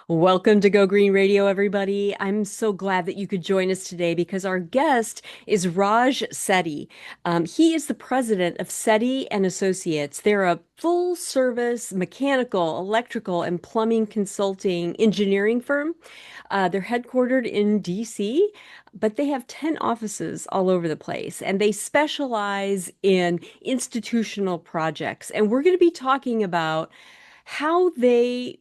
Welcome to Go Green Radio, everybody. I'm so glad that you could join us today because our guest is Raj Setty. He is the president of Setty and Associates. They're a full service mechanical, electrical, and plumbing consulting engineering firm. They're headquartered in DC, but they have 10 offices all over the place, and they specialize in institutional projects. And we're going to be talking about how they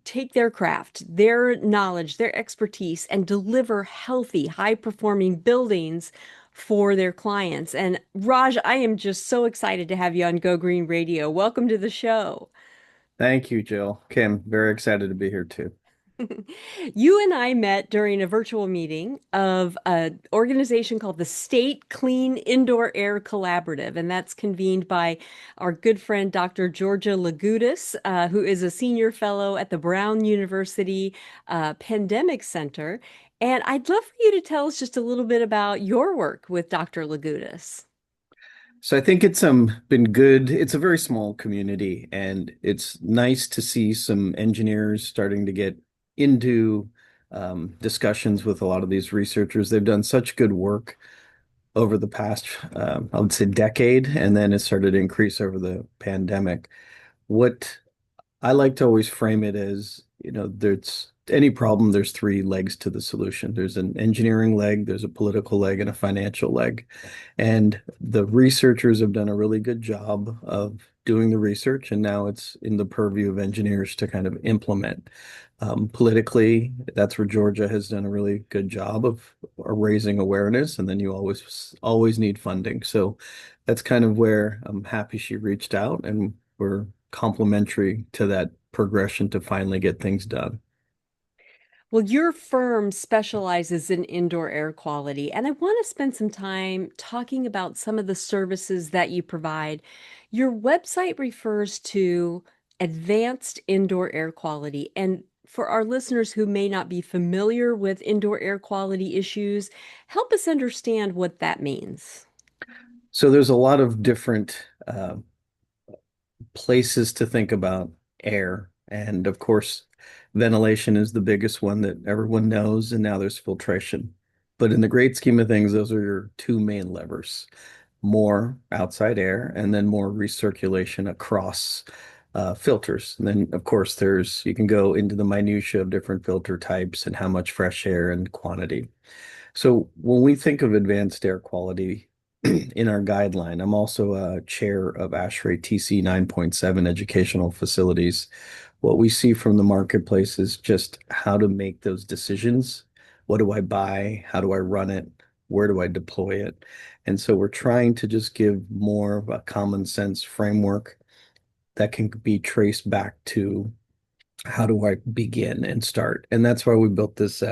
take their craft, their knowledge, their expertise, and deliver healthy, high-performing buildings for their clients. And Raj, I am just so excited to have you on Go Green Radio. Welcome to the show. Thank you, Jill. Okay, I'm very excited to be here too. You and I met during a virtual meeting of an organization called the State Clean Indoor Air Collaborative, and that's convened by our good friend Dr. Georgia Lagudis, who is a senior fellow at the Brown University Pandemic Center. And I'd love for you to tell us just a little bit about your work with Dr. Lagudis. So I think it's been good. It's a very small community, and it's nice to see some engineers starting to get into discussions with a lot of these researchers. They've done such good work over the past, I would say, decade, and then it started to increase over the pandemic. What I like to always frame it as, there's any problem, there's three legs to the solution. There's an engineering leg, there's a political leg, and a financial leg. And the researchers have done a really good job of doing the research, and now it's in the purview of engineers to kind of implement. Politically, that's where Georgia has done a really good job of raising awareness, and then you always need funding. So that's kind of where I'm happy she reached out, and we're complementary to that progression to finally get things done. Well, your firm specializes in indoor air quality, and I want to spend some time talking about some of the services that you provide. Your website refers to advanced indoor air quality. And for our listeners who may not be familiar with indoor air quality issues, help us understand what that means. So there's a lot of different places to think about air. And of course, ventilation is the biggest one that everyone knows. And now there's filtration. But in the great scheme of things, those are your two main levers: more outside air and then more recirculation across filters. And then, of course, you can go into the minutia of different filter types and how much fresh air and quantity. So when we think of advanced air quality in our guideline, I'm also a chair of ASHRAE TC 9.7 educational facilities. What we see from the marketplace is just how to make those decisions. What do I buy? How do I run it? Where do I deploy it? And so we're trying to just give more of a common sense framework that can be traced back to how do I begin and start? And that's why we built this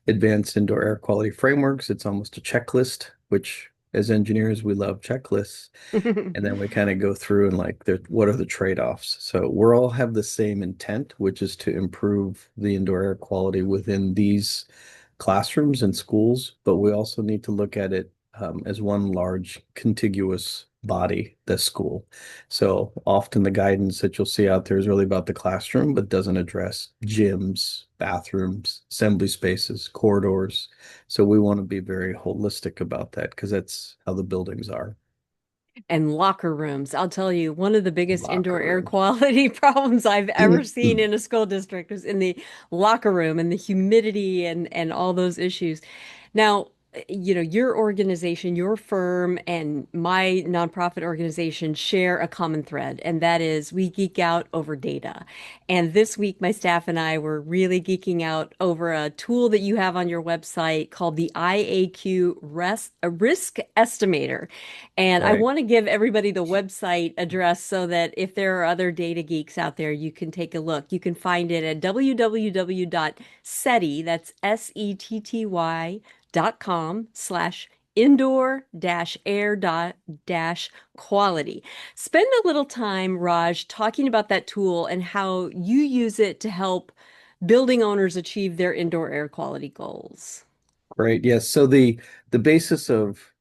advanced indoor air quality frameworks. It's almost a checklist, which as engineers, we love checklists. And then we kind of go through and like, what are the trade-offs? So we're all have the same intent, which is to improve the indoor air quality within these classrooms and schools, but we also need to look at it as one large contiguous body, the school. So often the guidance that you'll see out there is really about the classroom, but doesn't address gyms, bathrooms, assembly spaces, corridors. So we want to be very holistic about that because that's how the buildings are. And locker rooms. I'll tell you, one of the biggest Locker indoor air rooms. quality problems I've ever seen in a school district was in the locker room and the humidity and all those issues. Now, your organization, your firm, and my nonprofit organization share a common thread, and that is we geek out over data. And this week, my staff and I were really geeking out over a tool that you have on your website called the Risk Estimator. And I Right. want to give everybody the website address so that if there are other data geeks out there, you can take a look. You can find it at www.setty, that's setty.com/, indoor air quality. Spend a little time, Raj, talking about that tool and how you use it to help building owners achieve their indoor air quality goals. Right. Yes. So the basis of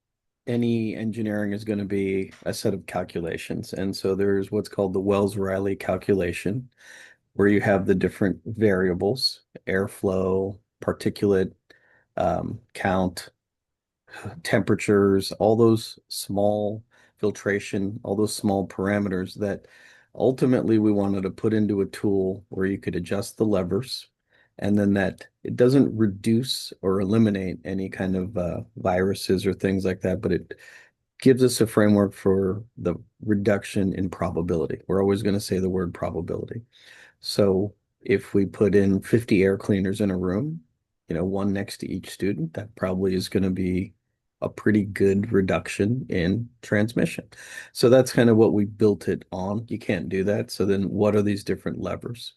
any engineering is going to be a set of calculations. And so there's what's called the Wells-Riley calculation, where you have the different variables, airflow, particulate, count, temperatures, all those small filtration, all those small parameters that ultimately we wanted to put into a tool where you could adjust the levers, and then that it doesn't reduce or eliminate any kind of viruses or things like that, but it gives us a framework for the reduction in probability. We're always going to say the word probability. So if we put in 50 air cleaners in a room, one next to each student, that probably is going to be a pretty good reduction in transmission. So that's kind of what we built it on. You can't do that. So then what are these different levers?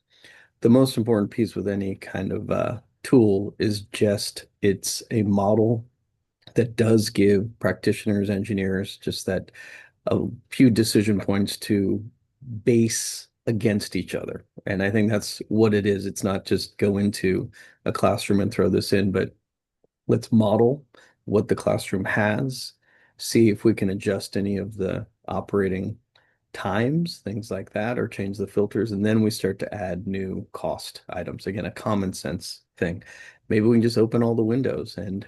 The most important piece with any kind of tool is just it's a model that does give practitioners, engineers, just that a few decision points to base against each other. And I think that's what it is. It's not just go into a classroom and throw this in, but let's model what the classroom has, see if we can adjust any of the operating times, things like that, or change the filters. And then we start to add new cost items. Again, a common sense thing. Maybe we can just open all the windows and,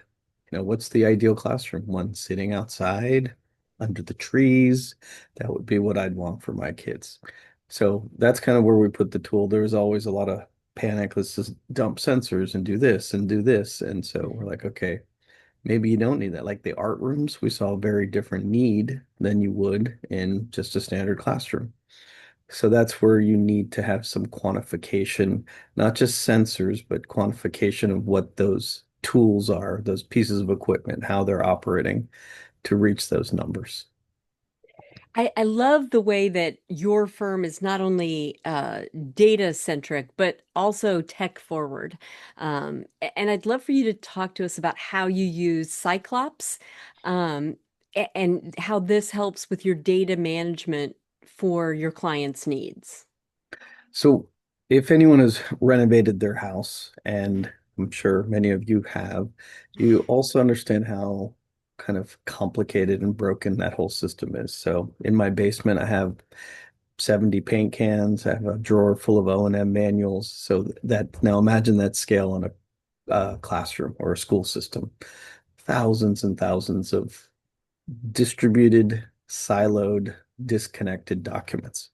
what's the ideal classroom? One sitting outside under the trees. That would be what I'd want for my kids. So that's kind of where we put the tool. There's always a lot of panic. Let's just dump sensors and do this and do this. And so we're like, okay, maybe you don't need that. Like the art rooms, we saw a very different need than you would in just a standard classroom. So that's where you need to have some quantification, not just sensors, but quantification of what those tools are, those pieces of equipment, how they're operating to reach those numbers. I love the way that your firm is not only data centric, but also tech forward. And I'd love for you to talk to us about how you use Cyclops, and how this helps with your data management for your clients' needs. So if anyone has renovated their house, and I'm sure many of you have, you also understand how kind of complicated and broken that whole system is. So in my basement, I have 70 paint cans. I have a drawer full of O&M manuals. So that now imagine that scale in a classroom or a school system. Thousands and thousands of distributed, siloed, disconnected documents.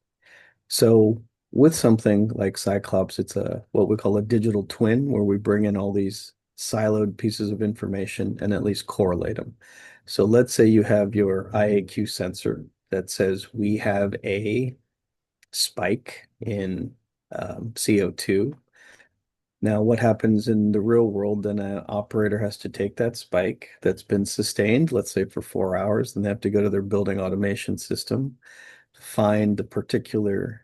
So with something like Cyclops, it's a what we call a digital twin, where we bring in all these siloed pieces of information and at least correlate them. So let's say you have your IAQ sensor that says we have a spike in CO2. Now, what happens in the real world, then an operator has to take that spike that's been sustained, let's say for 4 hours, then they have to go to their building automation system, find the particular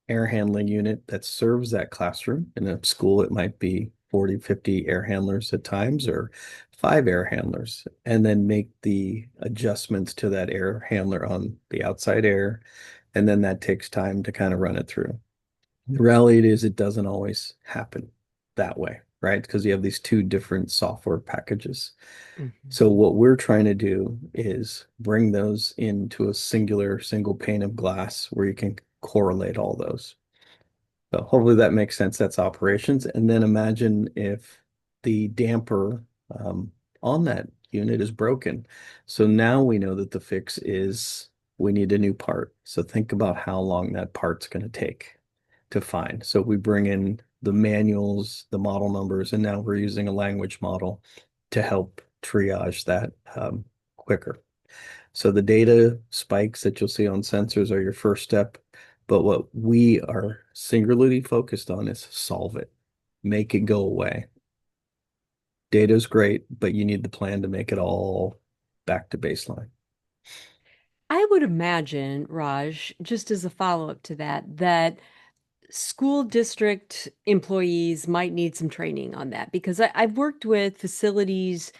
air handling unit that serves that classroom. In a school, it might be 40, 50 air handlers at times, or 5 air handlers, and then make the adjustments to that air handler on the outside air. And then that takes time to kind of run it through. The reality is it doesn't always happen that way, right? Because you have these two different software packages. Mhm. So what we're trying to do is bring those into a single pane of glass where you can correlate all those. So hopefully that makes sense. That's operations. And then imagine if the damper on that unit is broken. So now we know that the fix is we need a new part. So think about how long that part's going to take to find. So we bring in the manuals, the model numbers, and now we're using a language model to help triage that quicker. So the data spikes that you'll see on sensors are your first step. But what we are singularly focused on is solve it, make it go away. Data is great, but you need the plan to make it all back to baseline. I would imagine, Raj, just as a follow-up to that, that school district employees might need some training on that because I've worked with facilities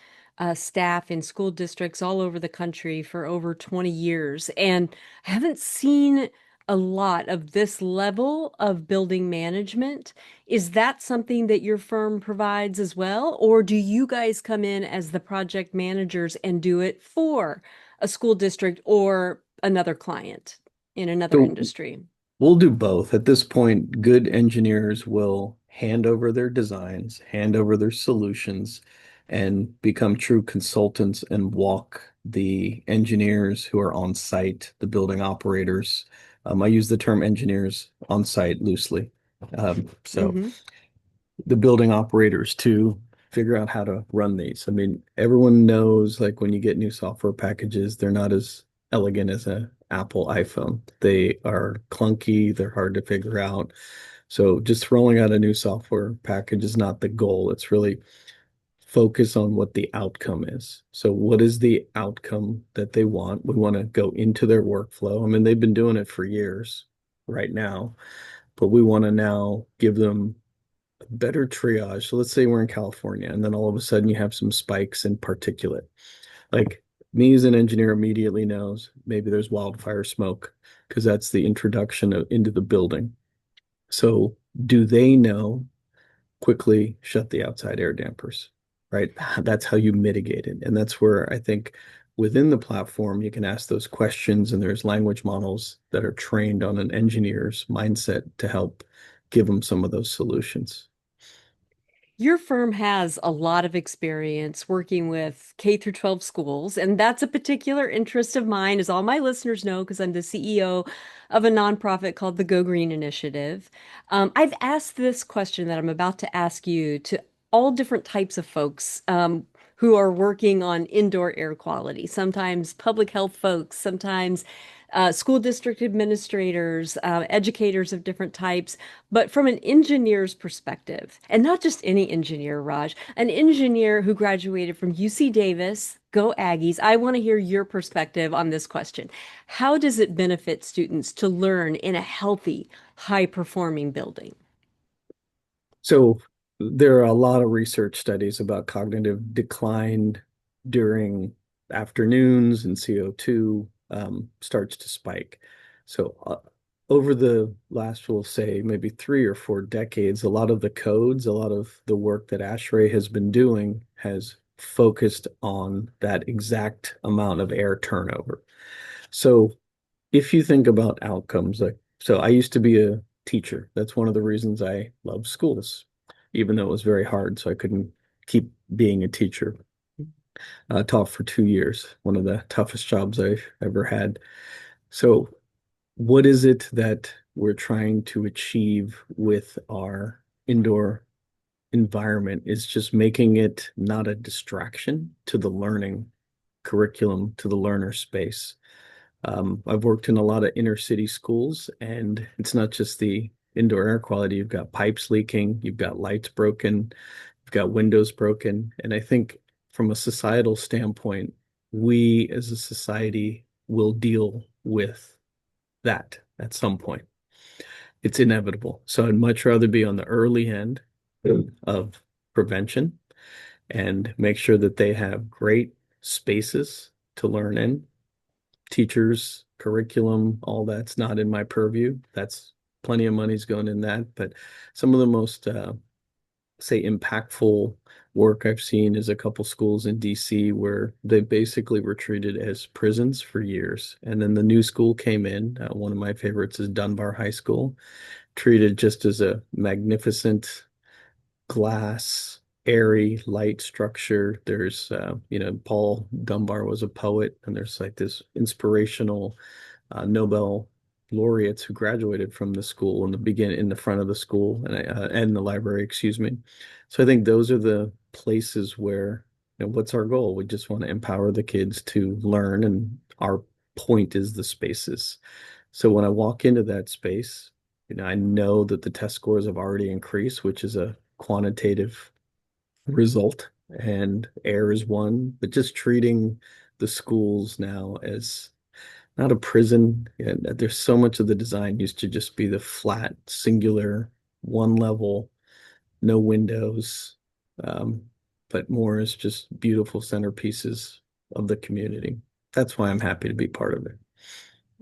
staff in school districts all over the country for over 20 years and haven't seen a lot of this level of building management. Is that something that your firm provides as well? Or do you guys come in as the project managers and do it for a school district or another client in another So industry? We'll do both. At this point, good engineers will hand over their designs, hand over their solutions, and become true consultants and walk the engineers who are on site, the building operators. I use the term engineers on site loosely. So Hmm. the building operators to figure out how to run these. I mean, everyone knows like when you get new software packages, they're not as elegant as a Apple iPhone. They are clunky, they're hard to figure out. So just throwing out a new software package is not the goal. It's really focus on what the outcome is. So what is the outcome that they want? We want to go into their workflow. I mean, they've been doing it for years right now, but we want to now give them better triage. So let's say we're in California and then all of a sudden you have some spikes in particulate. Like me as an engineer immediately knows maybe there's wildfire smoke because that's the introduction into the building. So do they know quickly shut the outside air dampers, right? That's how you mitigate it. And that's where I think within the platform, you can ask those questions and there's language models that are trained on an engineer's mindset to help give them some of those solutions. Your firm has a lot of experience working with K through 12 schools, and that's a particular interest of mine, as all my listeners know, because I'm the CEO of a nonprofit called the Go Green Initiative. I've asked this question that I'm about to ask you to all different types of folks who are working on indoor air quality, sometimes public health folks, sometimes school district administrators, educators of different types, but from an engineer's perspective, and not just any engineer, Raj, an engineer who graduated from UC Davis, go Aggies. I want to hear your perspective on this question. How does it benefit students to learn in a healthy, high-performing building? So there are a lot of research studies about cognitive decline during afternoons and CO2 starts to spike. So over the last, we'll say maybe 3 or 4 decades, a lot of the codes, a lot of the work that ASHRAE has been doing has focused on that exact amount of air turnover. So if you think about outcomes, like, so I used to be a teacher. That's one of the reasons I love schools, even though it was very hard. So I couldn't keep being a teacher. Taught for 2 years, one of the toughest jobs I've ever had. So, what is it that we're trying to achieve with our indoor environment is just making it not a distraction to the learning curriculum, to the learner space. I've worked in a lot of inner city schools, and it's not just the indoor air quality. You've got pipes leaking, you've got lights broken, you've got windows broken. And I think from a societal standpoint, we as a society will deal with that at some point. It's inevitable. So I'd much rather be on the early end of prevention and make sure that they have great spaces to learn in teachers, curriculum, all that's not in my purview. That's plenty of money's going in that. But some of the most, say, impactful work I've seen is a couple schools in DC where they basically were treated as prisons for years. And then the new school came in. One of my favorites is Dunbar High School, treated just as a magnificent glass, airy, light structure. There's, Paul Dunbar was a poet, and there's like this inspirational Nobel laureates who graduated from the school in the front of the school and the library, excuse me. So I think those are the places where, what's our goal? We just want to empower the kids to learn, and our point is the spaces. So when I walk into that space, I know that the test scores have already increased, which is a quantitative result, and air is one, but just treating the schools now as not a prison. There's so much of the design used to just be the flat, singular, one level, no windows, um, but more as just beautiful centerpieces of the community. That's why I'm happy to be part of it.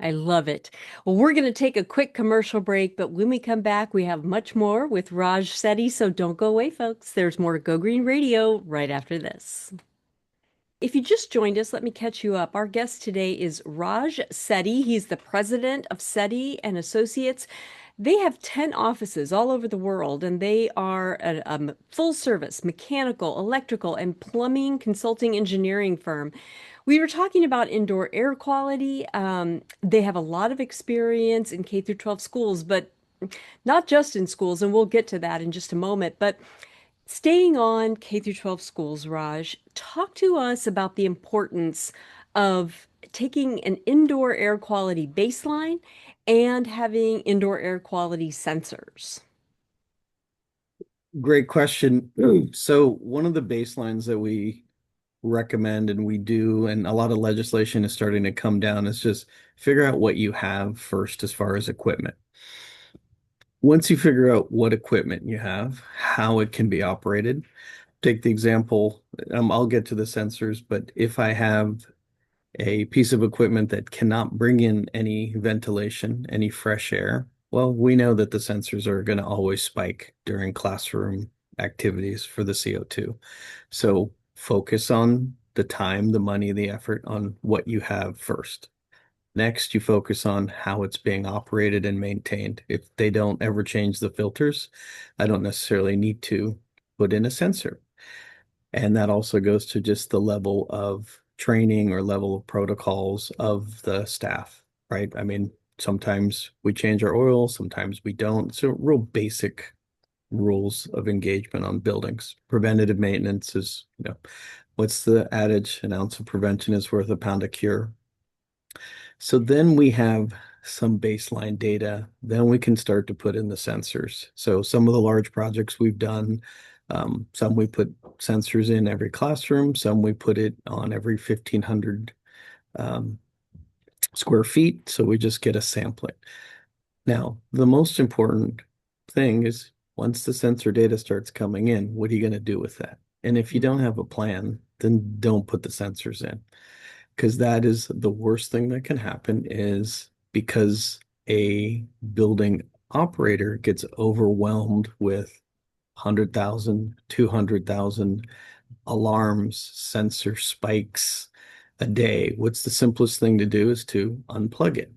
I love it. Well, we're going to take a quick commercial break, but when we come back, we have much more with Raj Setty. So don't go away, folks. There's more Go Green Radio right after this. If you just joined us, let me catch you up. Our guest today is Raj Setty. He's the president of Setty and Associates. They have 10 offices all over the world, and they are a full service mechanical, electrical, and plumbing consulting engineering firm. We were talking about indoor air quality. They have a lot of experience in K through 12 schools, but not just in schools, and we'll get to that in just a moment. But staying on K through 12 schools, Raj, talk to us about the importance of taking an indoor air quality baseline and having indoor air quality sensors. Great question. So one of the baselines that we recommend and we do, and a lot of legislation is starting to come down, is just figure out what you have first as far as equipment. Once you figure out what equipment you have, how it can be operated, take the example, I'll get to the sensors, but if I have a piece of equipment that cannot bring in any ventilation, any fresh air, well, we know that the sensors are going to always spike during classroom activities for the CO2. So focus on the time, the money, the effort on what you have first. Next, you focus on how it's being operated and maintained. If they don't ever change the filters, I don't necessarily need to put in a sensor. And that also goes to just the level of training or level of protocols of the staff, right? I mean, sometimes we change our oil, sometimes we don't. So real basic rules of engagement on buildings. Preventative maintenance is, what's the adage? An ounce of prevention is worth a pound of cure. So then we have some baseline data. Then we can start to put in the sensors. So some of the large projects we've done, some we put sensors in every classroom, some we put it on every 1,500 um, square feet. So we just get a sampling. Now, the most important thing is once the sensor data starts coming in, what are you going to do with that? And if you don't have a plan, then don't put the sensors in because that is the worst thing that can happen is because a building operator gets overwhelmed with 100,000, 200,000 alarms, sensor spikes a day. What's the simplest thing to do is to unplug it.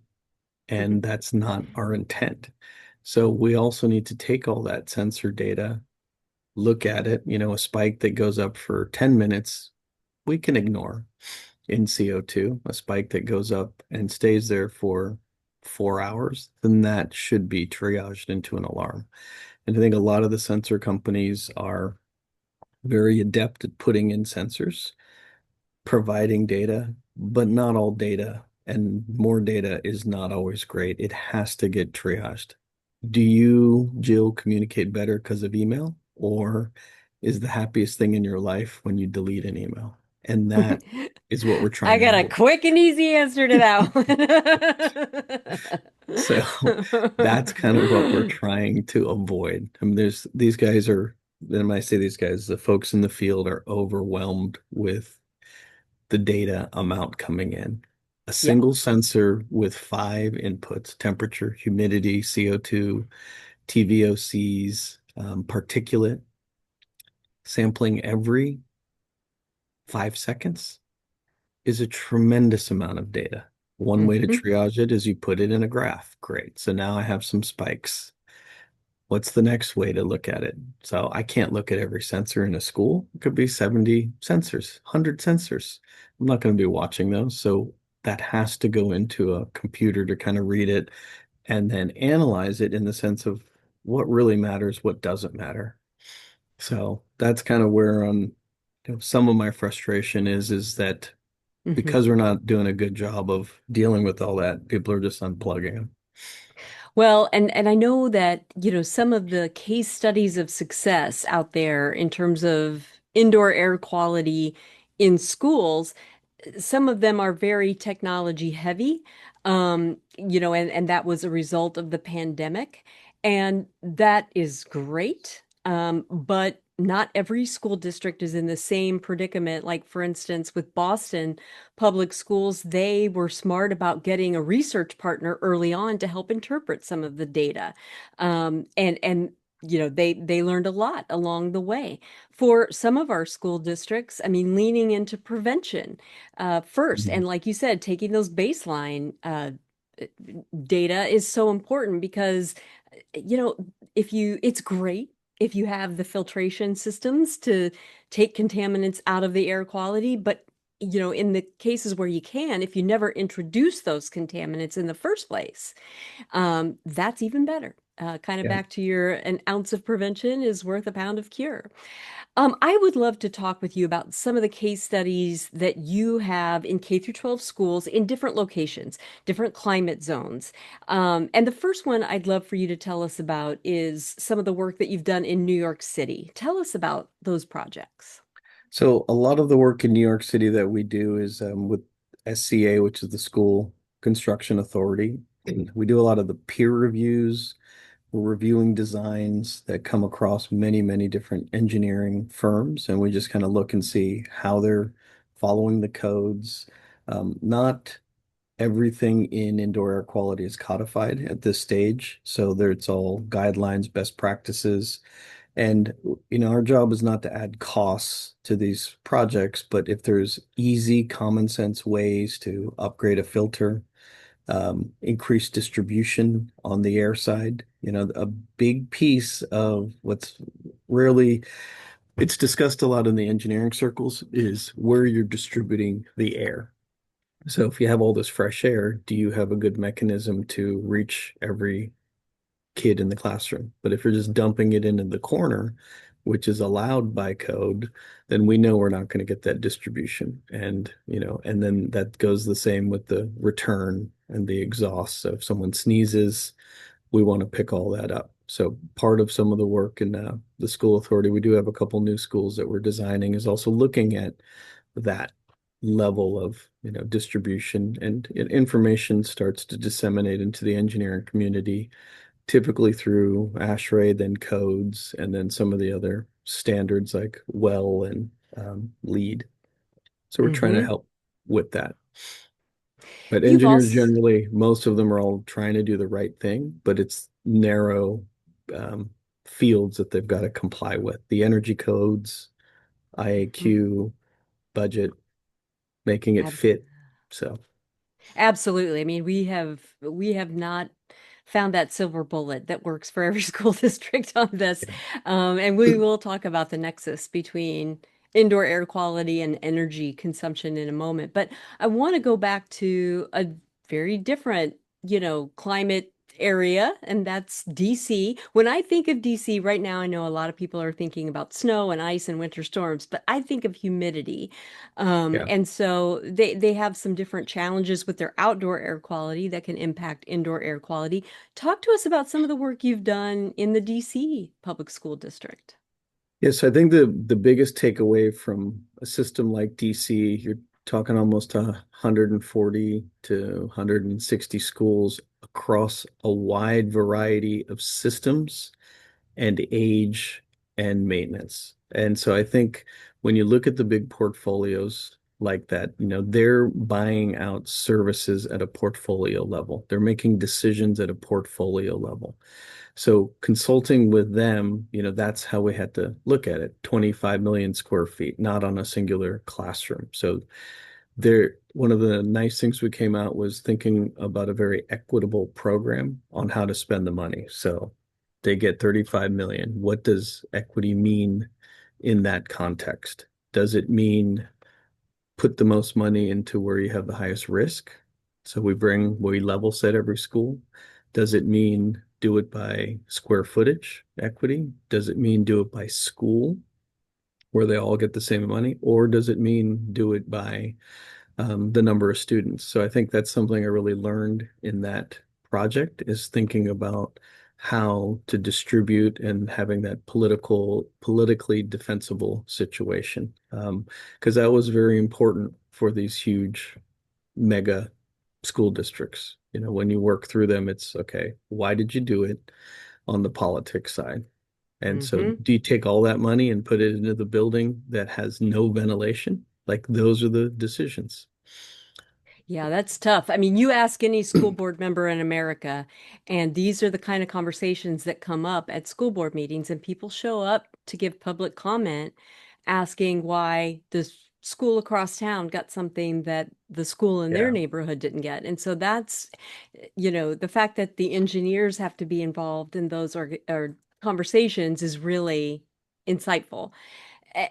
And that's not our intent. So we also need to take all that sensor data, look at it, a spike that goes up for 10 minutes, we can ignore in CO2, a spike that goes up and stays there for 4 hours, then that should be triaged into an alarm. And I think a lot of the sensor companies are very adept at putting in sensors, providing data, but not all data and more data is not always great. It has to get triaged. Do you, Jill, communicate better because of email, or is the happiest thing in your life when you delete an email? And that is what we're trying I to got a avoid. quick and easy answer to So that's kind of what we're that trying to avoid. I mean, there's these guys are, and when I say these guys, the folks in the field are overwhelmed with the data amount coming in. A Yeah. single sensor with five inputs, temperature, humidity, CO2, TVOCs, particulate, sampling every 5 seconds is a tremendous amount of data. One way to Mhm. triage it is you put it in a graph. Great. So now I have some spikes. What's the next way to look at it? So I can't look at every sensor in a school. It could be 70 sensors, 100 sensors. I'm not going to be watching those. So that has to go into a computer to kind of read it and then analyze it in the sense of what really matters, what doesn't matter. So that's kind of where some of my frustration is that Mhm. because we're not doing a good job of dealing with all that, people are just unplugging them. Well, and I know that, some of the case studies of success out there in terms of indoor air quality in schools, some of them are very technology heavy, and that was a result of the pandemic. And that is great. But not every school district is in the same predicament. Like, for instance, with Boston Public Schools, they were smart about getting a research partner early on to help interpret some of the data. And they learned a lot along the way. For some of our school districts, I mean, leaning into prevention first, Mhm. and like you said, taking those baseline data is so important because you know, it's great if you have the filtration systems to take contaminants out of the air quality, but in the cases where you can, if you never introduce those contaminants in the first place, that's even better. Kind of Yeah. back to your an ounce of prevention is worth a pound of cure. I would love to talk with you about some of the case studies that you have in K through 12 schools in different locations, different climate zones. And the first one I'd love for you to tell us about is some of the work that you've done in New York City. Tell us about those projects. So a lot of the work in New York City that we do is with SCA, which is the School Construction Authority. And we do a lot of the peer reviews. We're reviewing designs that come across many, many different engineering firms, and we just kind of look and see how they're following the codes. Not everything in indoor air quality is codified at this stage, so there it's all guidelines, best practices. And our job is not to add costs to these projects, but if there's easy, common sense ways to upgrade a filter, increase distribution on the air side, a big piece of what's rarely, it's discussed a lot in the engineering circles is where you're distributing the air. So if you have all this fresh air, do you have a good mechanism to reach every kid in the classroom? But if you're just dumping it into the corner, which is allowed by code, then we know we're not going to get that distribution. And then that goes the same with the return and the exhaust. So if someone sneezes, we want to pick all that up. So part of some of the work in the school authority, we do have a couple new schools that we're designing, is also looking at that level of distribution, and information starts to disseminate into the engineering community, typically through ASHRAE, then codes, and then some of the other standards like well and lead. So we're trying to Hmm. help with that. But You've engineers also, generally, most of them are all trying to do the right thing, but it's narrow um, fields that they've got to comply with. The energy codes, Mhm. IAQ, budget, making it fit. So, Absolutely. I mean, we have not found that silver bullet that works for every school district on this. And we will talk about the nexus between indoor air quality and energy consumption in a moment. But I want to go back to a very different, climate area, and that's DC. When I think of DC right now, I know a lot of people are thinking about snow and ice and winter storms, but I think of humidity. yeah. And so they have some different challenges with their outdoor air quality that can impact indoor air quality. Talk to us about some of the work you've done in the DC public school district. Yes, I think the biggest takeaway from a system like DC, you're talking almost 140 to 160 schools across a wide variety of systems and age and maintenance. And so I think when you look at the big portfolios like that, they're buying out services at a portfolio level. They're making decisions at a portfolio level. So consulting with them, that's how we had to look at it. 25 million square feet, not on a singular classroom. So one of the nice things we came out was thinking about a very equitable program on how to spend the money. So they get 35 million. What does equity mean in that context? Does it mean put the most money into where you have the highest risk? So we level set every school. Does it mean do it by square footage equity? Does it mean do it by school where they all get the same money? Or does it mean do it by the number of students? So I think that's something I really learned in that project, is thinking about how to distribute and having that politically defensible situation. Because that was very important for these huge mega school districts. When you work through them, it's okay, why did you do it on the politics side? And so Hmm. do you take all that money and put it into the building that has no ventilation? Like those are the decisions. Yeah, that's tough. I mean, you ask any school board member in America, and these are the kind of conversations that come up at school board meetings, and people show up to give public comment asking why the school across town got something that the school in their Yeah. neighborhood didn't get. And so that's, the fact that the engineers have to be involved in those or conversations is really insightful.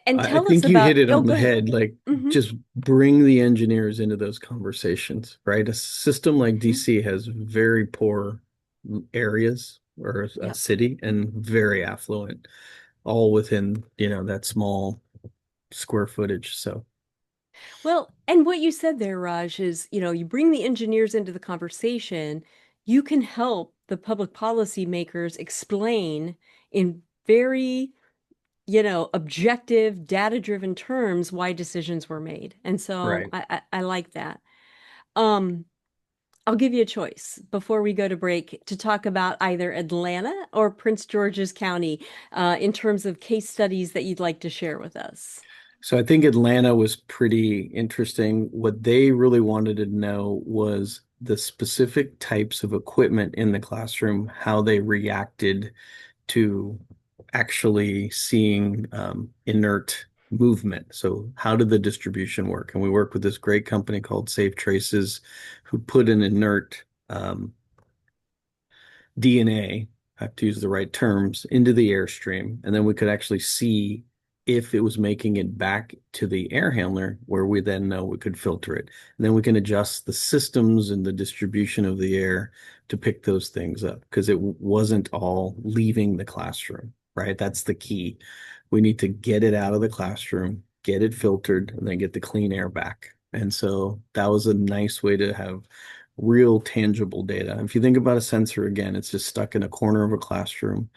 And I tell us think you hit about, it oh, on go the ahead. head. Like, Hmm. just bring the engineers into those conversations, right? A system like Hmm. DC has very poor areas or a Yep. city and very affluent, all within, that small square footage. So, Well, and what you said there, Raj, is, you bring the engineers into the conversation, you can help the public policy makers explain in very, objective, data-driven terms why decisions were made. And so right. I like that. Um, I'll give you a choice before we go to break to talk about either Atlanta or Prince George's County, in terms of case studies that you'd like to share with us. So I think Atlanta was pretty interesting. What they really wanted to know was the specific types of equipment in the classroom, how they reacted to actually seeing inert movement. So how did the distribution work? And we work with this great company called Safe Traces, who put an inert DNA, I have to use the right terms, into the airstream. And then we could actually see if it was making it back to the air handler, where we then know we could filter it. And then we can adjust the systems and the distribution of the air to pick those things up because it wasn't all leaving the classroom, right? That's the key. We need to get it out of the classroom, get it filtered, and then get the clean air back. And so that was a nice way to have real tangible data. If you think about a sensor again, it's just stuck in a corner of a classroom.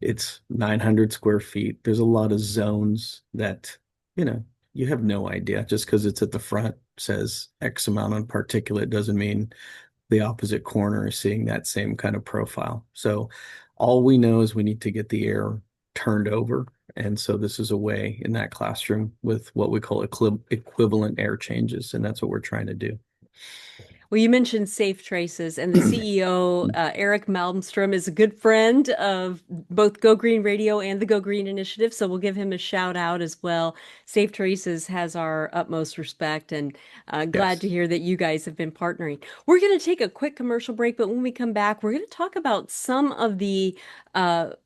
It's 900 square feet. There's a lot of zones that, you have no idea. Just because it's at the front says X amount on particulate doesn't mean the opposite corner is seeing that same kind of profile. So all we know is we need to get the air turned over. And so this is a way in that classroom with what we call equivalent air changes. And that's what we're trying to do. Well, you mentioned Safe Traces, and the CEO, Eric Malmstrom, is a good friend of both Go Green Radio and the Go Green Initiative. So we'll give him a shout out as well. Safe Traces has our utmost respect, and glad to Yes. hear that you guys have been partnering. We're going to take a quick commercial break, but when we come back, we're going to talk about some of the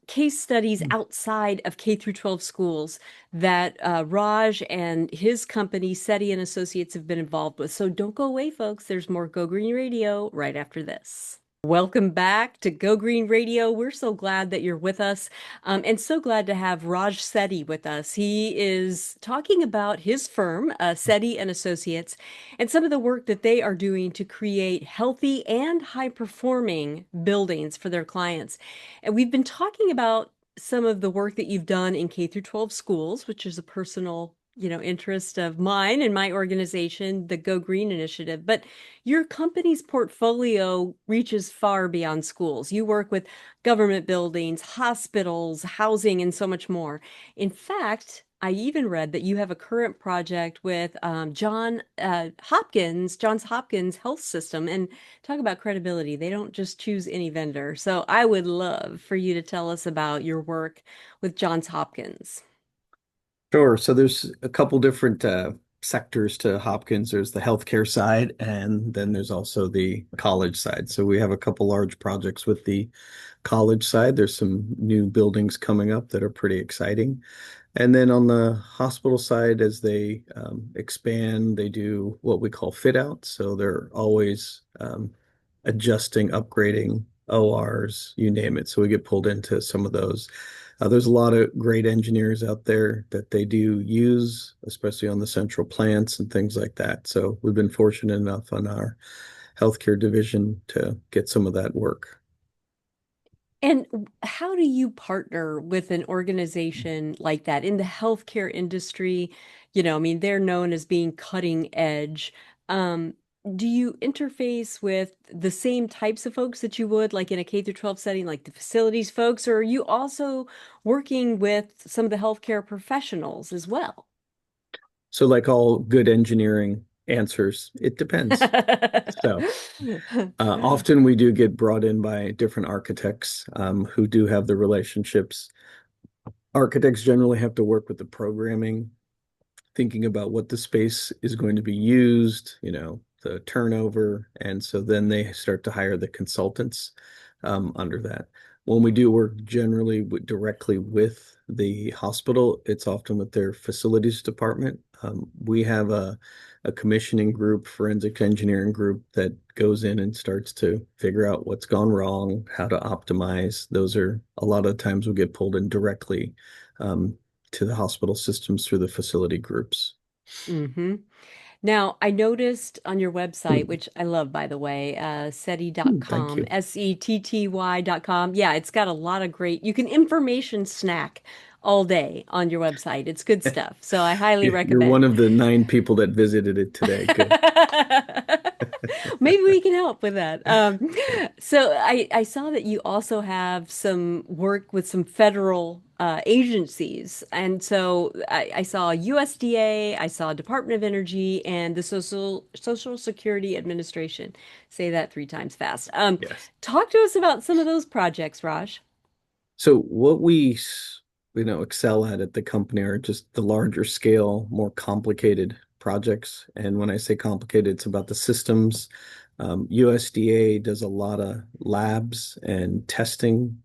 case studies outside of K through 12 schools that Raj and his company, Setty and Associates, have been involved with. So don't go away, folks. There's more Go Green Radio right after this. Welcome back to Go Green Radio. We're so glad that you're with us, and so glad to have Raj Setty with us. He is talking about his firm, Setty and Associates, and some of the work that they are doing to create healthy and high-performing buildings for their clients. And we've been talking about some of the work that you've done in K through 12 schools, which is a personal, interest of mine and my organization, the Go Green Initiative. But your company's portfolio reaches far beyond schools. You work with government buildings, hospitals, housing, and so much more. In fact, I even read that you have a current project with Johns Hopkins Health System, and talk about credibility. They don't just choose any vendor. So I would love for you to tell us about your work with Johns Hopkins. Sure. So there's a couple different sectors to Hopkins. There's the healthcare side, and then there's also the college side. So we have a couple large projects with the college side. There's some new buildings coming up that are pretty exciting. And then on the hospital side, as they expand, they do what we call fit out. So they're always adjusting, upgrading ORs, you name it. So we get pulled into some of those. There's a lot of great engineers out there that they do use, especially on the central plants and things like that. So we've been fortunate enough on our healthcare division to get some of that work. And how do you partner with an organization like that in the healthcare industry? I mean, they're known as being cutting edge. Um, do you interface with the same types of folks that you would like in a K through 12 setting, like the facilities folks, or are you also working with some of the healthcare professionals as well? So like all good engineering Answers, it depends. So often we do get brought in by different architects who do have the relationships. Architects generally have to work with the programming, thinking about what the space is going to be used, the turnover. And so then they start to hire the consultants under that. When we do work generally directly with the hospital, it's often with their facilities department. We have a commissioning group, forensic engineering group that goes in and starts to figure out what's gone wrong, how to optimize. Those are a lot of times we get pulled in directly um, to the hospital systems through the facility groups. hmm Now, I noticed on your website, Hmm. which I love, by the way, Thank Setty.com, you. Setty.com. Yeah, it's got a lot of great, you can information snack all day on your website. It's good stuff. So I highly You're one recommend. of the 9 people that visited it today. Good. Maybe we can help with that. So I saw that you also have some work with some federal agencies. And so I saw USDA, I saw Department of Energy, and the Social Security Administration. Say that three times fast. Yes. Talk to us about some of those projects, Raj. So what we excel at the company are just the larger scale, more complicated projects. And when I say complicated, it's about the systems. USDA does a lot of labs and testing.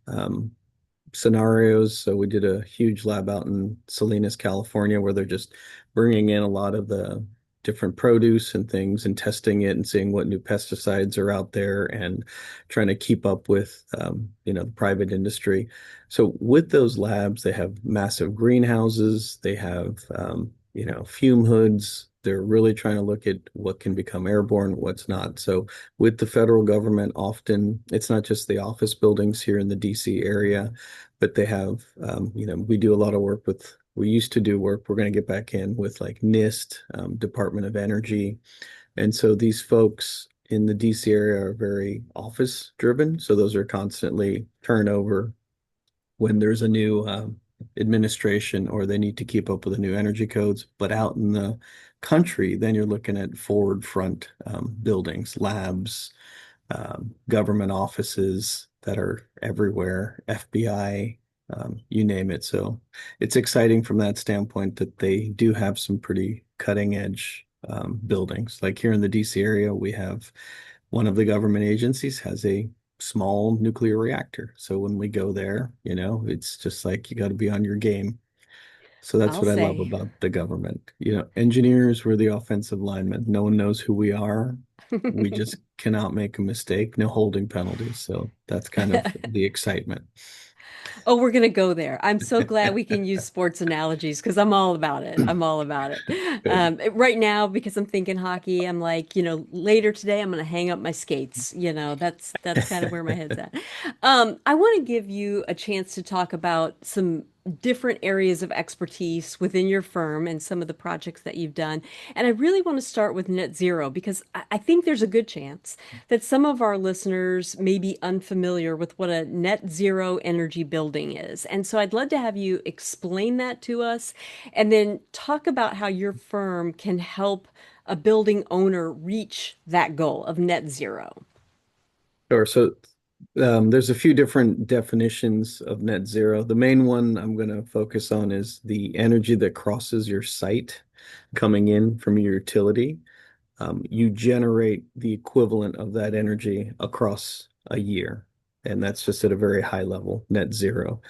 Scenarios. So we did a huge lab out in Salinas, California, where they're just bringing in a lot of the different produce and things and testing it and seeing what new pesticides are out there and trying to keep up with, the private industry. So with those labs, they have massive greenhouses, they have, fume hoods. They're really trying to look at what can become airborne, what's not. So with the federal government, often it's not just the office buildings here in the DC area, but they have, we do a lot of work with, we used to do work, we're going to get back in with like NIST, Department of Energy. And so these folks in the DC area are very office driven. So those are constantly turnover when there's a new administration or they need to keep up with the new energy codes. But out in the country, then you're looking at forward front buildings, labs, government offices that are everywhere, FBI, you name it. So it's exciting from that standpoint that they do have some pretty cutting edge buildings. Like here in the DC area, we have one of the government agencies has a small nuclear reactor. So when we go there, it's just like you got to be on your game. So that's I'll what I love say. about the government. Engineers, we're the offensive linemen. No one knows who we are. We just cannot make a mistake, no holding penalties. So that's kind of the excitement. Oh, we're gonna go there. I'm so glad we can use sports analogies because I'm all about it. I'm all about it. Good. Right now, because I'm thinking hockey, I'm like, later today I'm gonna hang up my skates. That's kind of where my head's at. I want to give you a chance to talk about some different areas of expertise within your firm and some of the projects that you've done. And I really want to start with net zero because I think there's a good chance that some of our listeners may be unfamiliar with what a net zero energy building is. And so I'd love to have you explain that to us and then talk about how your firm can help a building owner reach that goal of net zero. Sure. So there's a few different definitions of net zero. The main one I'm going to focus on is the energy that crosses your site coming in from your utility. You generate the equivalent of that energy across a year. And that's just at a very high level, net zero.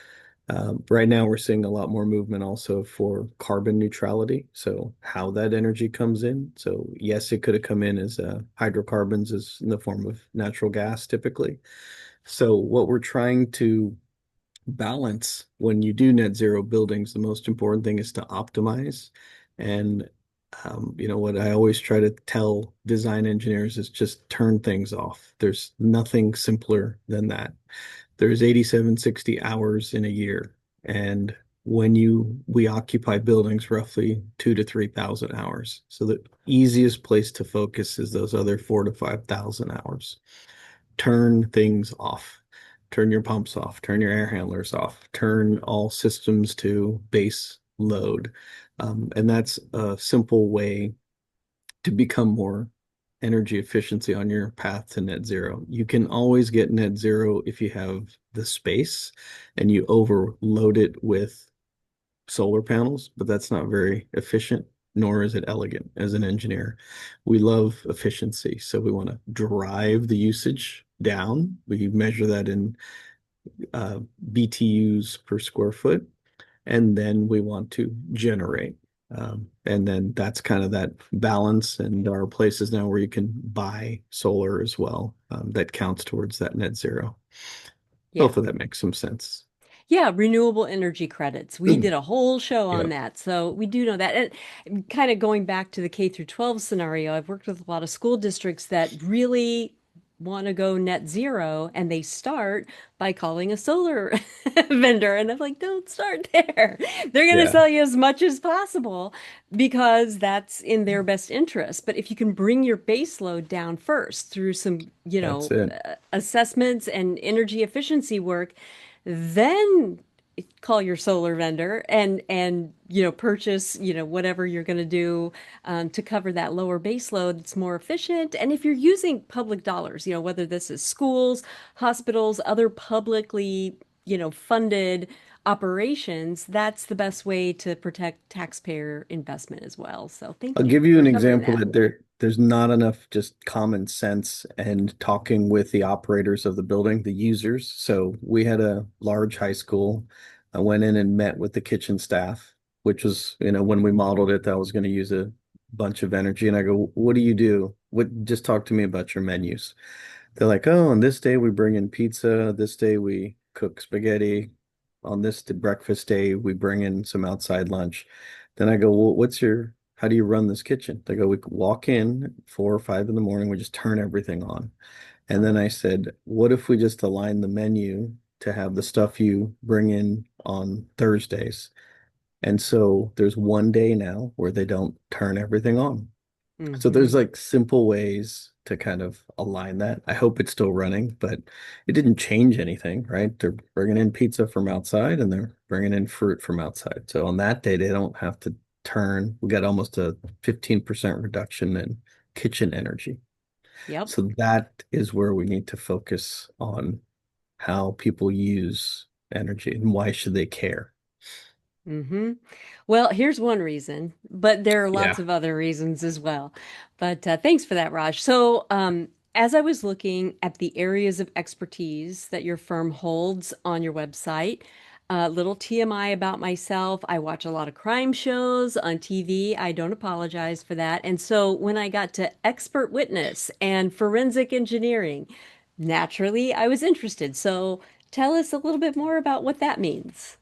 Right now, we're seeing a lot more movement also for carbon neutrality. So, how that energy comes in. So, yes, it could have come in as hydrocarbons, as in the form of natural gas typically. So, what we're trying to balance when you do net zero buildings, the most important thing is to optimize. And what I always try to tell design engineers is just turn things off. There's nothing simpler than that. There's 8760 hours in a year. And we occupy buildings roughly 2 to 3,000 hours. So the easiest place to focus is those other 4 to 5,000 hours. Turn things off. Turn your pumps off, turn your air handlers off, turn all systems to base load. And that's a simple way to become more energy efficiency on your path to net zero. You can always get net zero if you have the space and you overload it with solar panels, but that's not very efficient, nor is it elegant as an engineer. We love efficiency, so we want to drive the usage down. We measure that in BTUs per square foot, and then we want to generate. And then that's kind of that balance. And there are places now where you can buy solar as well, that counts towards that net zero. Yeah. Hopefully that makes some sense. Yeah, renewable energy credits. We did a whole show on Yep. that. So we do know that. And kind of going back to the K through 12 scenario, I've worked with a lot of school districts that really want to go net zero and they start by calling a solar vendor. And I'm like, don't start there. They're going to Yeah, sell you as much as possible because that's in their best interest. But if you can bring your base load down first through some, that's it. assessments and energy efficiency work, then call your solar vendor and purchase whatever you're going to do to cover that lower base load. It's more efficient. And if you're using public dollars, whether this is schools, hospitals, other publicly funded operations, that's the best way to protect taxpayer investment as well. So I'll thank you give you for an covering example that. that there's not enough just common sense and talking with the operators of the building, the users. So we had a large high school. I went in and met with the kitchen staff, which was, when we modeled it, that was going to use a bunch of energy. And I go, what do you do? Just talk to me about your menus. They're like, oh, on this day we bring in pizza. This day we cook spaghetti. On this breakfast day, we bring in some outside lunch. Then I go, well, how do you run this kitchen? They go, we walk in 4 or 5 in the morning, we just turn everything on. And then I said, what if we just align the menu to have the stuff you bring in on Thursdays? And so there's one day now where they don't turn everything on. So Hmm. there's like simple ways to kind of align that. I hope it's still running, but it didn't change anything, right? They're bringing in pizza from outside and they're bringing in fruit from outside. So on that day, they don't have to turn. We got almost a 15% reduction in kitchen energy. Yep. So that is where we need to focus on how people use energy and why should they care? Hmm. Well, here's one reason, but there are lots Yeah. of other reasons as well. But thanks for that, Raj. So, as I was looking at the areas of expertise that your firm holds on your website, little TMI about myself, I watch a lot of crime shows on TV. I don't apologize for that. And so, when I got to expert witness and forensic engineering, naturally, I was interested. So, tell us a little bit more about what that means.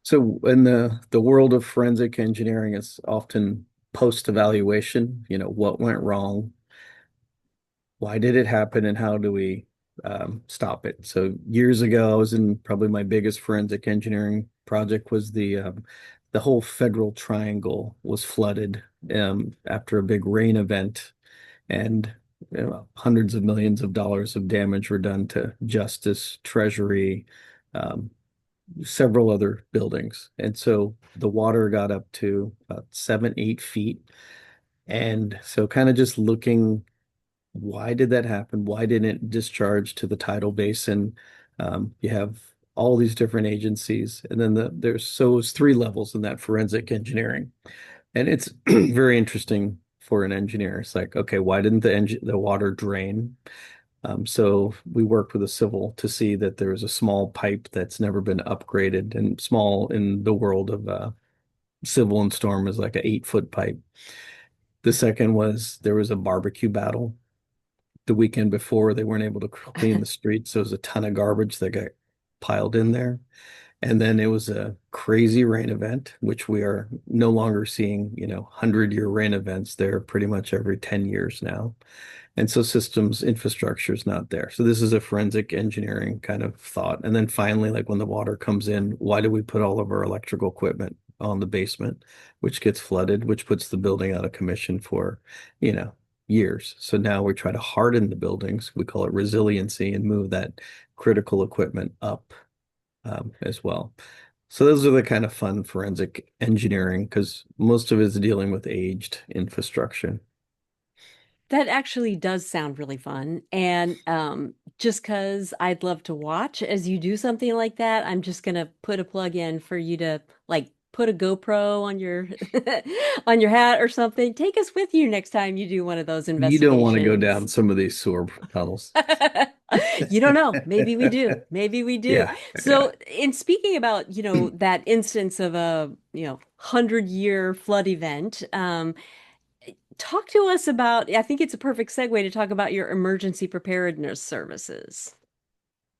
So in the world of forensic engineering, it's often post-evaluation, what went wrong, why did it happen, and how do we stop it? So years ago, I was in probably my biggest forensic engineering project was the whole Federal Triangle was flooded after a big rain event, and hundreds of millions of dollars of damage were done to Justice, Treasury, um, several other buildings. And so the water got up to about 7, 8 feet. And so kind of just looking, why did that happen? Why didn't it discharge to the tidal basin? You have all these different agencies, and then it's 3 levels in that forensic engineering, and it's very interesting for an engineer. It's like, okay, why didn't the water drain? So we worked with a civil to see that there was a small pipe that's never been upgraded, and small in the world of civil and storm is like an 8 foot pipe. The second was there was a barbecue battle the weekend before. They weren't able to clean the streets, so there was a ton of garbage that got piled in there. And then it was a crazy rain event, which we are no longer seeing, 100-year rain events. They're pretty much every 10 years now. And so systems infrastructure is not there. So this is a forensic engineering kind of thought. And then finally, like when the water comes in, why do we put all of our electrical equipment on the basement, which gets flooded, which puts the building out of commission for, you know, years. So now we try to harden the buildings. We call it resiliency and move that critical equipment up as well. So those are the kind of fun forensic engineering because most of it is dealing with aged infrastructure. That actually does sound really fun. And just because I'd love to watch as you do something like that, I'm just gonna put a plug in for you to like put a GoPro on your on your hat or something. Take us with you next time you do one of those You don't want to go down investigations. some of these sewer tunnels. You don't know. Maybe we do. Maybe we do. Yeah, yeah. So, in speaking about, that instance of a, 100-year flood event, talk to us about, I think it's a perfect segue to talk about your emergency preparedness services.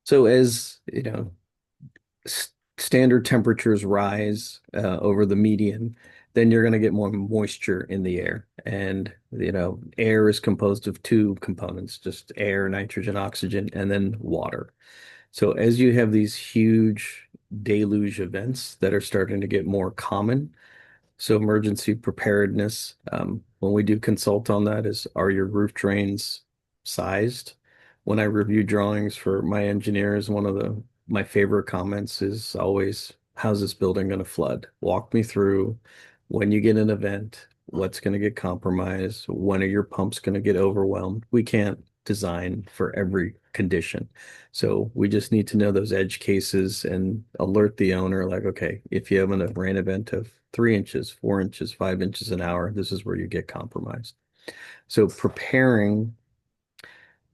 So as standard temperatures rise over the median, then you're going to get more moisture in the air. And, air is composed of two components, just air, nitrogen, oxygen, and then water. So as you have these huge deluge events that are starting to get more common, so emergency preparedness, when we do consult on that is, are your roof drains sized? When I review drawings for my engineers, one of my favorite comments is always, how's this building going to flood? Walk me through when you get an event, what's going to get compromised? When are your pumps going to get overwhelmed? We can't design for every condition. So we just need to know those edge cases and alert the owner like, okay, if you have a rain event of 3 inches, 4 inches, 5 inches an hour, this is where you get compromised. So preparing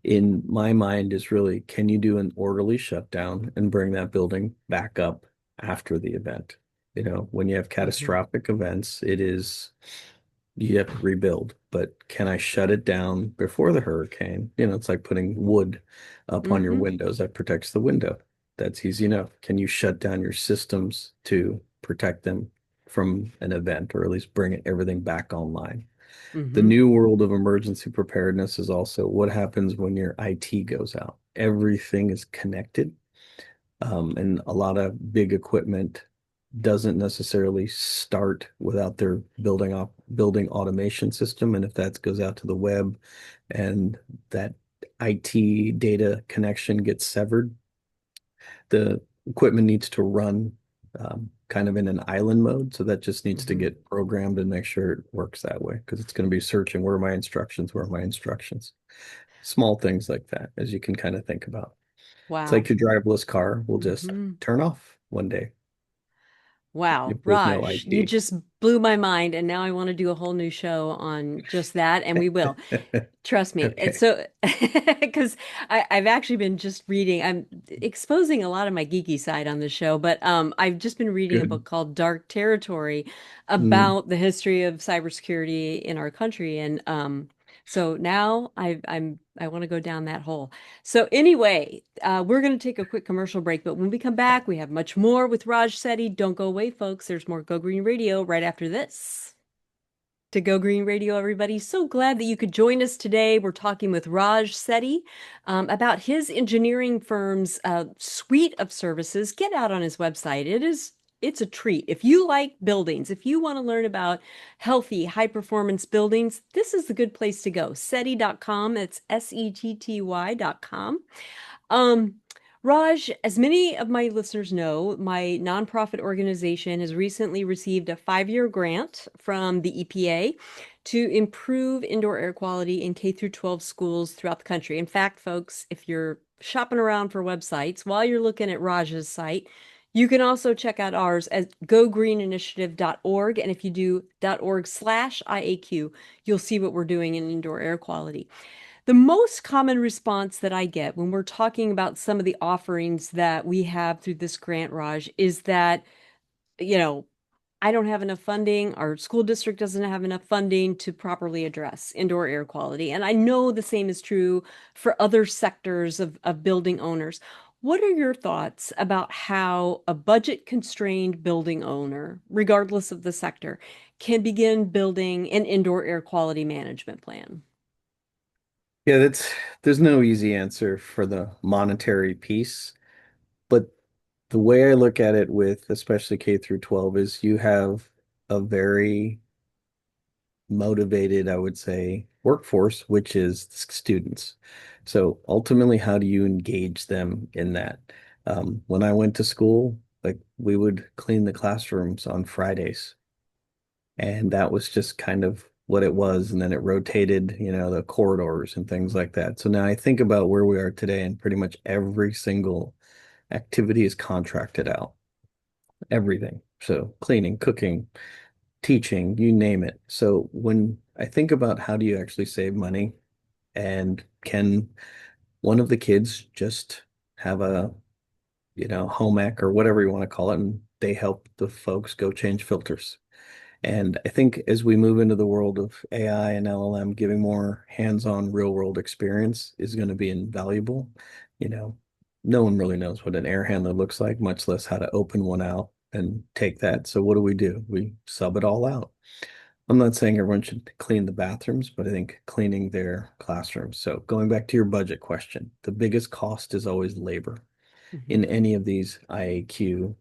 in my mind is really, can you do an orderly shutdown and bring that building back up after the event? When you have Hmm. catastrophic events, you have to rebuild, but can I shut it down before the hurricane? It's like putting wood up on your Hmm. windows that protects the window. That's easy enough. Can you shut down your systems to protect them from an event, or at least bring everything back online? The Hmm. new world of emergency preparedness is also what happens when your IT goes out. Everything is connected, and a lot of big equipment doesn't necessarily start without their building automation system. And if that goes out to the web and that IT data connection gets severed, the equipment needs to run kind of in an island mode. So that just needs to Hmm. get programmed and make sure it works that way because it's going to be searching, where are my instructions? Where are my instructions? Small things like that, as you can kind of think about. It's Wow. like your driverless car will just Hmm. turn off one day Wow, if there's no Raj, you IT. just blew my mind, and now I want to do a whole new show on just that, and we will. Trust me. It's Okay, so because I've actually been just reading. I'm exposing a lot of my geeky side on the show, but I've just been reading a good. book called Dark Territory Mm. about the history of cybersecurity in our country, and so now I want to go down that hole. So anyway, we're going to take a quick commercial break, but when we come back, we have much more with Raj Setty. Don't go away, folks. There's more Go Green Radio right after this. To Go Green Radio, everybody. So glad that you could join us today. We're talking with Raj Setty about his engineering firm's suite of services. Get out on his website. It's a treat. If you like buildings, if you want to learn about healthy, high performance buildings, this is the good place to go. Setty.com. It's SETTY.com. Um, Raj, as many of my listeners know, my nonprofit organization has recently received a 5-year grant from the EPA to improve indoor air quality in K through 12 schools throughout the country. In fact, folks, if you're shopping around for websites while you're looking at Raj's site, you can also check out ours at gogreeninitiative.org. And if you do .org/IAQ, you'll see what we're doing in indoor air quality. The most common response that I get when we're talking about some of the offerings that we have through this grant, Raj, is that, you know, I don't have enough funding. Our school district doesn't have enough funding to properly address indoor air quality. And I know the same is true for other sectors of building owners. What are your thoughts about how a budget constrained building owner, regardless of the sector, can begin building an indoor air quality management plan? Yeah, there's no easy answer for the monetary piece, but the way I look at it with especially K through 12 is you have a very motivated, I would say, workforce, which is students. So ultimately, how do you engage them in that? When I went to school, like we would clean the classrooms on Fridays, and that was just kind of what it was, and then it rotated, the corridors and things like that. So now I think about where we are today, and pretty much every single activity is contracted out. Everything. So cleaning, cooking, teaching, you name it. So when I think about how do you actually save money, and can one of the kids just have a, home ec or whatever you want to call it, and they help the folks go change filters. And I think as we move into the world of AI and LLM, giving more hands-on real-world experience is going to be invaluable. You know, no one really knows what an air handler looks like, much less how to open one out and take that. So what do? We sub it all out. I'm not saying everyone should clean the bathrooms, but I think cleaning their classrooms. So going back to your budget question, the biggest cost is always labor Mhm. in any of these IAQ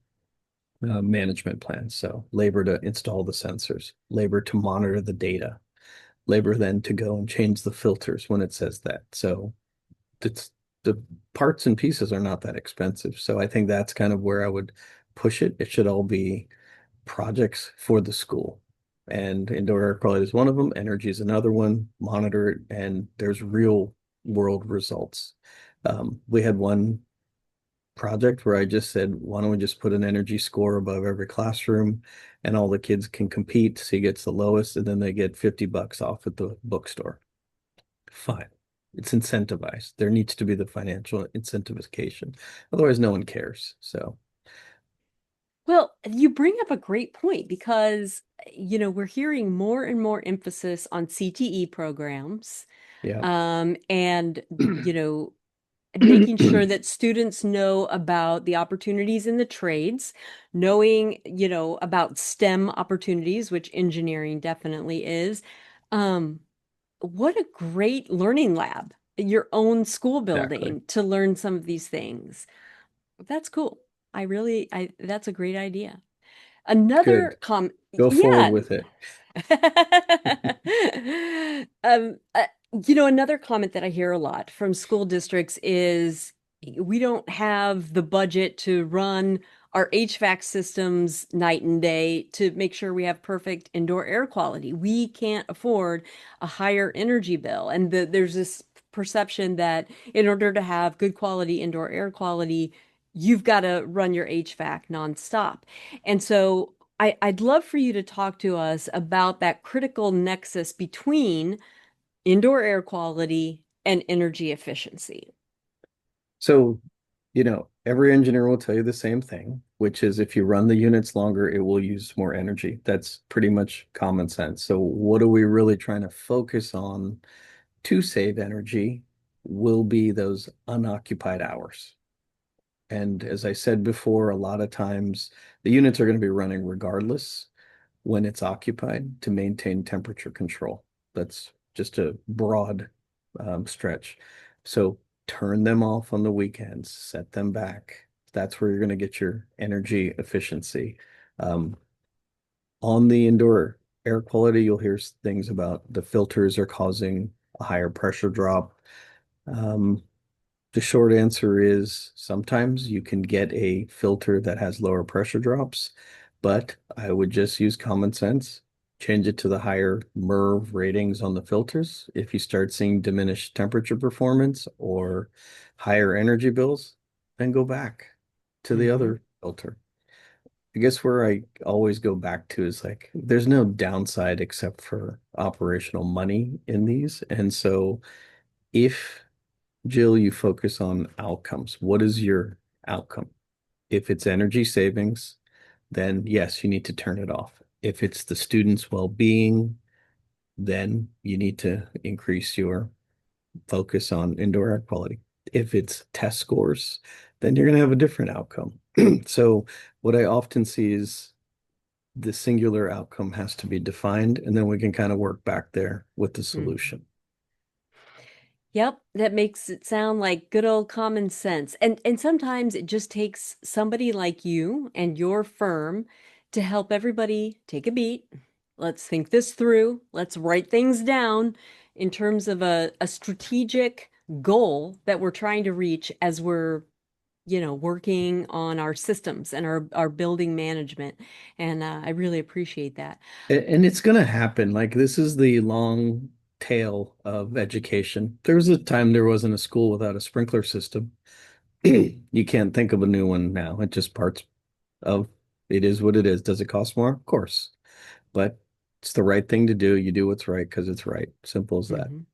management plans. So labor to install the sensors, labor to monitor the data, labor then to go and change the filters when it says that. So it's the parts and pieces are not that expensive. So I think that's kind of where I would push it. It should all be projects for the school. And indoor air quality is one of them. Energy is another one. Monitor it, and there's real world results. We had one project where I just said, why don't we just put an energy score above every classroom, and all the kids can compete. So he gets the lowest, and then they get $50 off at the bookstore. Fine. It's incentivized. There needs to be the financial incentivization. Otherwise, no one cares. So, Well, you bring up a great point because, we're hearing more and more emphasis on CTE programs, yeah. and, making sure that students know about the opportunities in the trades, knowing, about STEM opportunities, which engineering definitely is. Um, what a great learning lab, your own school Exactly. building to learn some of these things. That's cool. That's a great idea. Good. Another Go forward yeah. with it. Um, uh, another comment that I hear a lot from school districts is we don't have the budget to run our HVAC systems night and day to make sure we have perfect indoor air quality. We can't afford a higher energy bill. And there's this perception that in order to have good quality indoor air quality, you've got to run your HVAC nonstop. And so I'd love for you to talk to us about that critical nexus between indoor air quality and energy efficiency. So, every engineer will tell you the same thing, which is if you run the units longer, it will use more energy. That's pretty much common sense. So, what are we really trying to focus on to save energy will be those unoccupied hours. And as I said before, a lot of times the units are going to be running regardless when it's occupied to maintain temperature control. That's just a broad stretch. So turn them off on the weekends, set them back. That's where you're going to get your energy efficiency. Um, on the indoor air quality, you'll hear things about the filters are causing a higher pressure drop. Um, the short answer is sometimes you can get a filter that has lower pressure drops, but I would just use common sense. Change it to the higher MERV ratings on the filters. If you start seeing diminished temperature performance or higher energy bills, then go back to the Hmm. other filter. I guess where I always go back to is like there's no downside except for operational money in these. And so if Jill, you focus on outcomes. What is your outcome? If it's energy savings, then yes, you need to turn it off. If it's the student's well-being, then you need to increase your focus on indoor air quality. If it's test scores, then you're going to have a different outcome. So what I often see is the singular outcome has to be defined, and then we can kind of work back there with the Hmm. solution. Yep, that makes it sound like good old common sense. And sometimes it just takes somebody like you and your firm to help everybody take a beat. Let's think this through. Let's write things down in terms of a strategic goal that we're trying to reach as we're, working on our systems and our building management. And I really appreciate that. And it's going to happen. Like this is the long tail of education. There was a time there wasn't a school without a sprinkler system. You can't think of a new one now. It just parts of it is what it is. Does it cost more? Of course. But it's the right thing to do. You do what's right because it's right. Simple as that. Mhm.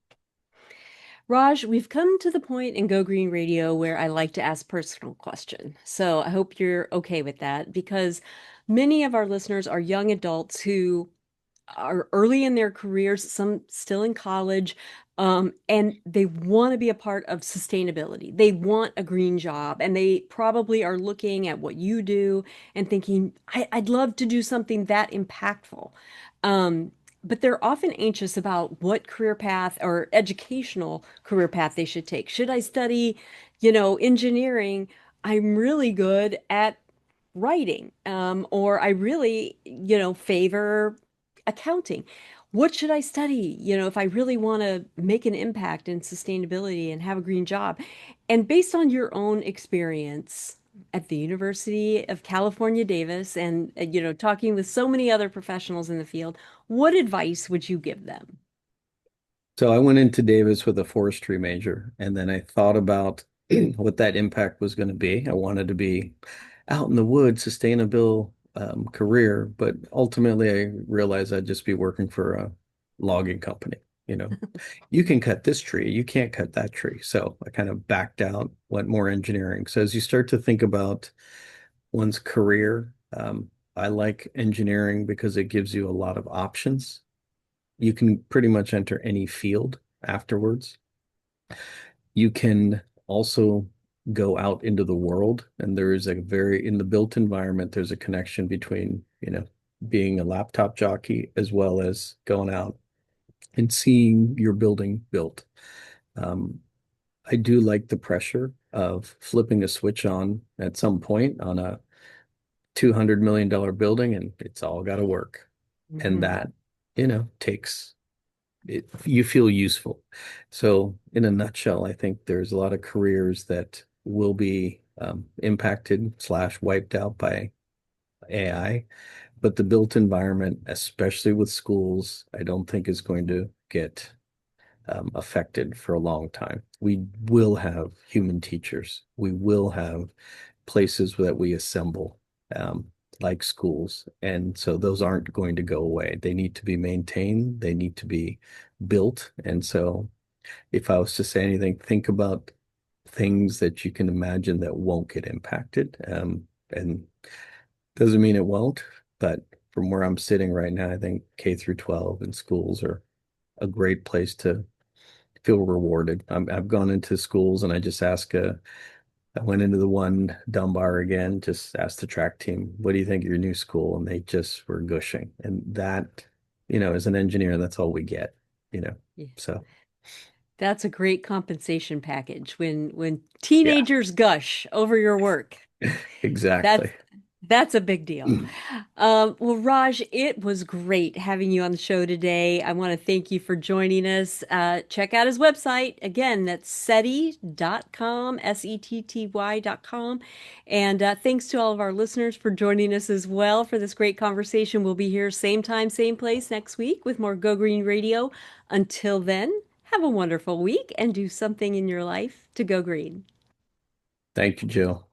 Raj, we've come to the point in Go Green Radio where I like to ask personal question. So I hope you're okay with that because many of our listeners are young adults who are early in their careers, some still in college, and they want to be a part of sustainability. They want a green job, and they probably are looking at what you do and thinking, I'd love to do something that impactful. Um, but they're often anxious about what career path or educational career path they should take. Should I study, engineering? I'm really good at writing, or I really, favor accounting. What should I study? If I really want to make an impact in sustainability and have a green job. And based on your own experience at the University of California, Davis, and, talking with so many other professionals in the field, what advice would you give them? So I went into Davis with a forestry major, and then I thought about what that impact was going to be. I wanted to be out in the woods, sustainable career, but ultimately I realized I'd just be working for a logging company. You know, you can cut this tree, you can't cut that tree. So I kind of backed out, went more engineering. So as you start to think about one's career, I like engineering because it gives you a lot of options. You can pretty much enter any field afterwards. You can also go out into the world, and there is a very, in the built environment, there's a connection between, being a laptop jockey as well as going out and seeing your building built. Um, I do like the pressure of flipping a switch on at some point on a $200 million building, and it's all got to work. And Mhm. that, takes it, you feel useful. So, in a nutshell, I think there's a lot of careers that will be impacted slash wiped out by AI, but the built environment, especially with schools, I don't think is going to get affected for a long time. We will have human teachers. We will have places that we assemble, like schools. And so those aren't going to go away. They need to be maintained, they need to be built. And so if I was to say anything, think about things that you can imagine that won't get impacted. And doesn't mean it won't, but from where I'm sitting right now, I think K through 12 and schools are a great place to feel rewarded. I've gone into schools and I just ask I went into the one Dunbar again, just asked the track team, what do you think of your new school? And they just were gushing. And that, as an engineer, that's all we get. Yeah. So That's a great compensation package when yeah, teenagers gush over your work. That's exactly. that's a big deal. Well, Raj, it was great having you on the show today. I want to thank you for joining us. Check out his website. Again, that's Setty.com, Setty.com. And thanks to all of our listeners for joining us as well for this great conversation. We'll be here same time, same place next week with more Go Green Radio. Until then, have a wonderful week and do something in your life to go green. Thank you, Jill.